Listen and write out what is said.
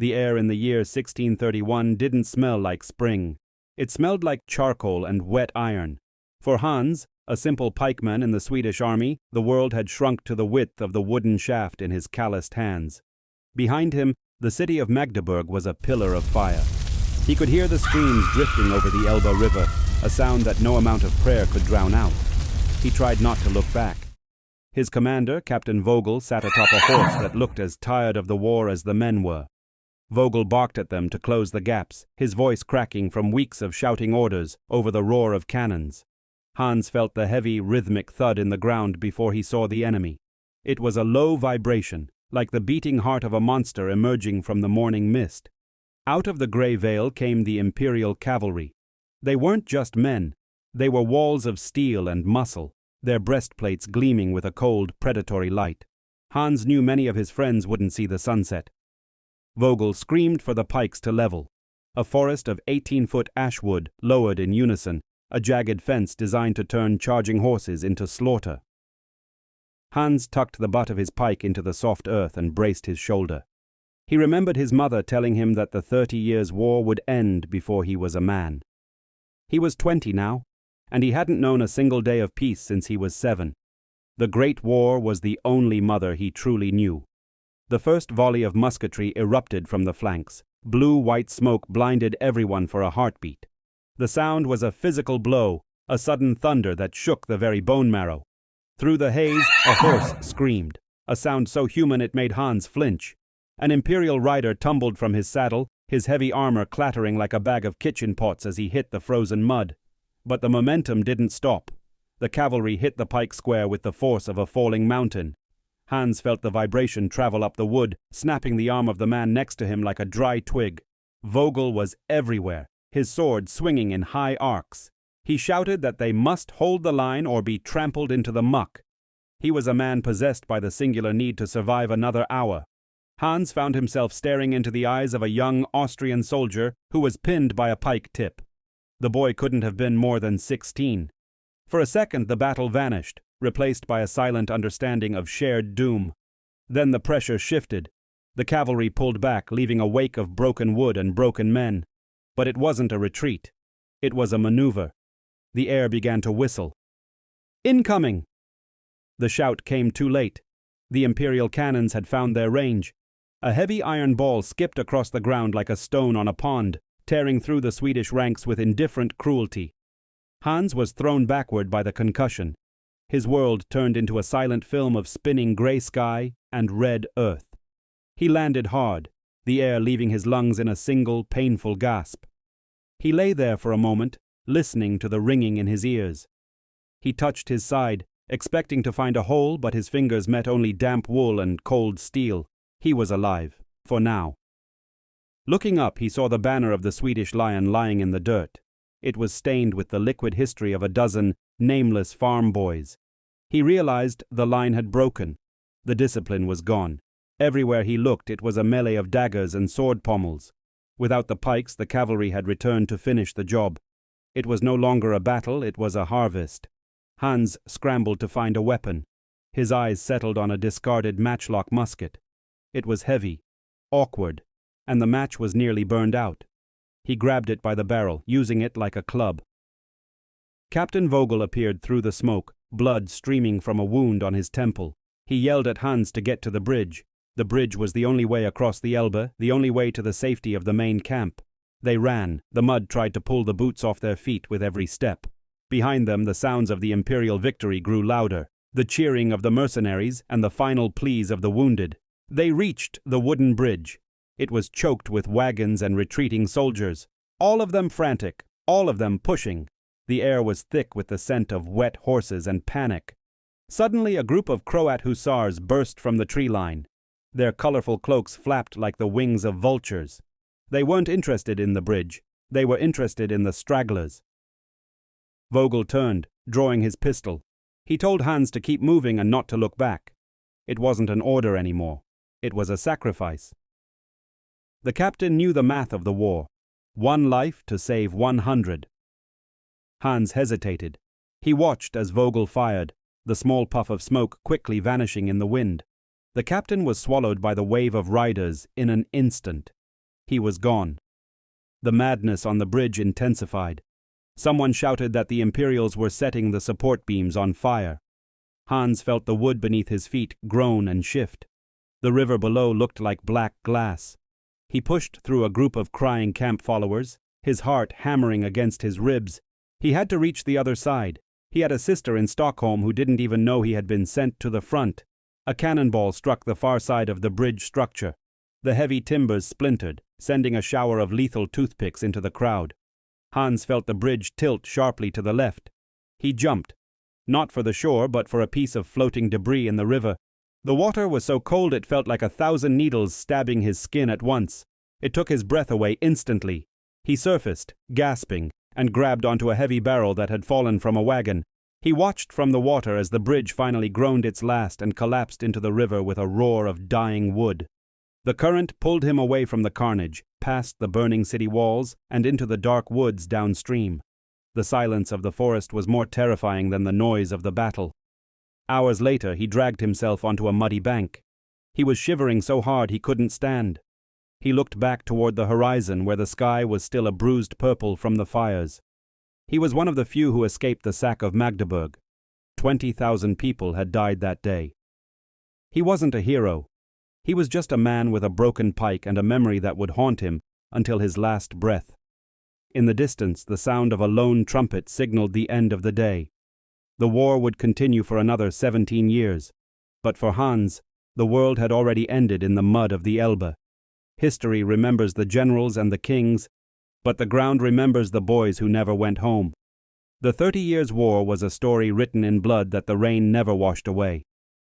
The air in the year 1631 didn't smell like spring. It smelled like charcoal and wet iron. For Hans, a simple pikeman in the Swedish army, the world had shrunk to the width of the wooden shaft in his calloused hands. Behind him, the city of Magdeburg was a pillar of fire. He could hear the streams drifting over the Elbe River, a sound that no amount of prayer could drown out. He tried not to look back. His commander, Captain Vogel, sat atop a horse that looked as tired of the war as the men were. Vogel barked at them to close the gaps, his voice cracking from weeks of shouting orders over the roar of cannons. Hans felt the heavy, rhythmic thud in the ground before he saw the enemy. It was a low vibration, like the beating heart of a monster emerging from the morning mist. Out of the grey veil came the Imperial cavalry. They weren't just men. They were walls of steel and muscle, their breastplates gleaming with a cold, predatory light. Hans knew many of his friends wouldn't see the sunset. Vogel screamed for the pikes to level. A forest of 18-foot ash wood lowered in unison, a jagged fence designed to turn charging horses into slaughter. Hans tucked the butt of his pike into the soft earth and braced his shoulder. He remembered his mother telling him that the 30 Years' War would end before he was a man. He was 20 now, and he hadn't known a single day of peace since he was 7. The Great War was the only mother he truly knew. The first volley of musketry erupted from the flanks. Blue-white smoke blinded everyone for a heartbeat. The sound was a physical blow, a sudden thunder that shook the very bone marrow. Through the haze, a horse screamed, a sound so human it made Hans flinch. An Imperial rider tumbled from his saddle, his heavy armor clattering like a bag of kitchen pots as he hit the frozen mud. But the momentum didn't stop. The cavalry hit the pike square with the force of a falling mountain. Hans felt the vibration travel up the wood, snapping the arm of the man next to him like a dry twig. Vogel was everywhere, his sword swinging in high arcs. He shouted that they must hold the line or be trampled into the muck. He was a man possessed by the singular need to survive another hour. Hans found himself staring into the eyes of a young Austrian soldier who was pinned by a pike tip. The boy couldn't have been more than 16. For a second the battle vanished, replaced by a silent understanding of shared doom. Then the pressure shifted. The cavalry pulled back, leaving a wake of broken wood and broken men. But it wasn't a retreat. It was a maneuver. The air began to whistle. "Incoming!" The shout came too late. The Imperial cannons had found their range. A heavy iron ball skipped across the ground like a stone on a pond, tearing through the Swedish ranks with indifferent cruelty. Hans was thrown backward by the concussion. His world turned into a silent film of spinning grey sky and red earth. He landed hard, the air leaving his lungs in a single, painful gasp. He lay there for a moment, listening to the ringing in his ears. He touched his side, expecting to find a hole, but his fingers met only damp wool and cold steel. He was alive, for now. Looking up, he saw the banner of the Swedish Lion lying in the dirt. It was stained with the liquid history of a dozen nameless farm boys. He realized the line had broken. The discipline was gone. Everywhere he looked, it was a melee of daggers and sword pommels. Without the pikes, the cavalry had returned to finish the job. It was no longer a battle, it was a harvest. Hans scrambled to find a weapon. His eyes settled on a discarded matchlock musket. It was heavy, awkward, and the match was nearly burned out. He grabbed it by the barrel, using it like a club. Captain Vogel appeared through the smoke, blood streaming from a wound on his temple. He yelled at Hans to get to the bridge. The bridge was the only way across the Elbe, the only way to the safety of the main camp. They ran. The mud tried to pull the boots off their feet with every step. Behind them, the sounds of the Imperial victory grew louder, the cheering of the mercenaries and the final pleas of the wounded. They reached the wooden bridge. It was choked with wagons and retreating soldiers, all of them frantic, all of them pushing. The air was thick with the scent of wet horses and panic. Suddenly, a group of Croat hussars burst from the tree line. Their colorful cloaks flapped like the wings of vultures. They weren't interested in the bridge. They were interested in the stragglers. Vogel turned, drawing his pistol. He told Hans to keep moving and not to look back. It wasn't an order anymore. It was a sacrifice. The captain knew the math of the war. 1 life to save 100. Hans hesitated. He watched as Vogel fired, the small puff of smoke quickly vanishing in the wind. The captain was swallowed by the wave of riders in an instant. He was gone. The madness on the bridge intensified. Someone shouted that the Imperials were setting the support beams on fire. Hans felt the wood beneath his feet groan and shift. The river below looked like black glass. He pushed through a group of crying camp followers, his heart hammering against his ribs. He had to reach the other side. He had a sister in Stockholm who didn't even know he had been sent to the front. A cannonball struck the far side of the bridge structure. The heavy timbers splintered, sending a shower of lethal toothpicks into the crowd. Hans felt the bridge tilt sharply to the left. He jumped, not for the shore but for a piece of floating debris in the river. The water was so cold it felt like 1,000 needles stabbing his skin at once. It took his breath away instantly. He surfaced, gasping, and grabbed onto a heavy barrel that had fallen from a wagon. He watched from the water as the bridge finally groaned its last and collapsed into the river with a roar of dying wood. The current pulled him away from the carnage, past the burning city walls, and into the dark woods downstream. The silence of the forest was more terrifying than the noise of the battle. Hours later, he dragged himself onto a muddy bank. He was shivering so hard he couldn't stand. He looked back toward the horizon where the sky was still a bruised purple from the fires. He was one of the few who escaped the sack of Magdeburg. 20,000 people had died that day. He wasn't a hero. He was just a man with a broken pike and a memory that would haunt him until his last breath. In the distance, the sound of a lone trumpet signaled the end of the day. The war would continue for another 17 years. But for Hans, the world had already ended in the mud of the Elbe. History remembers the generals and the kings, but the ground remembers the boys who never went home. The 30 Years' War was a story written in blood that the rain never washed away.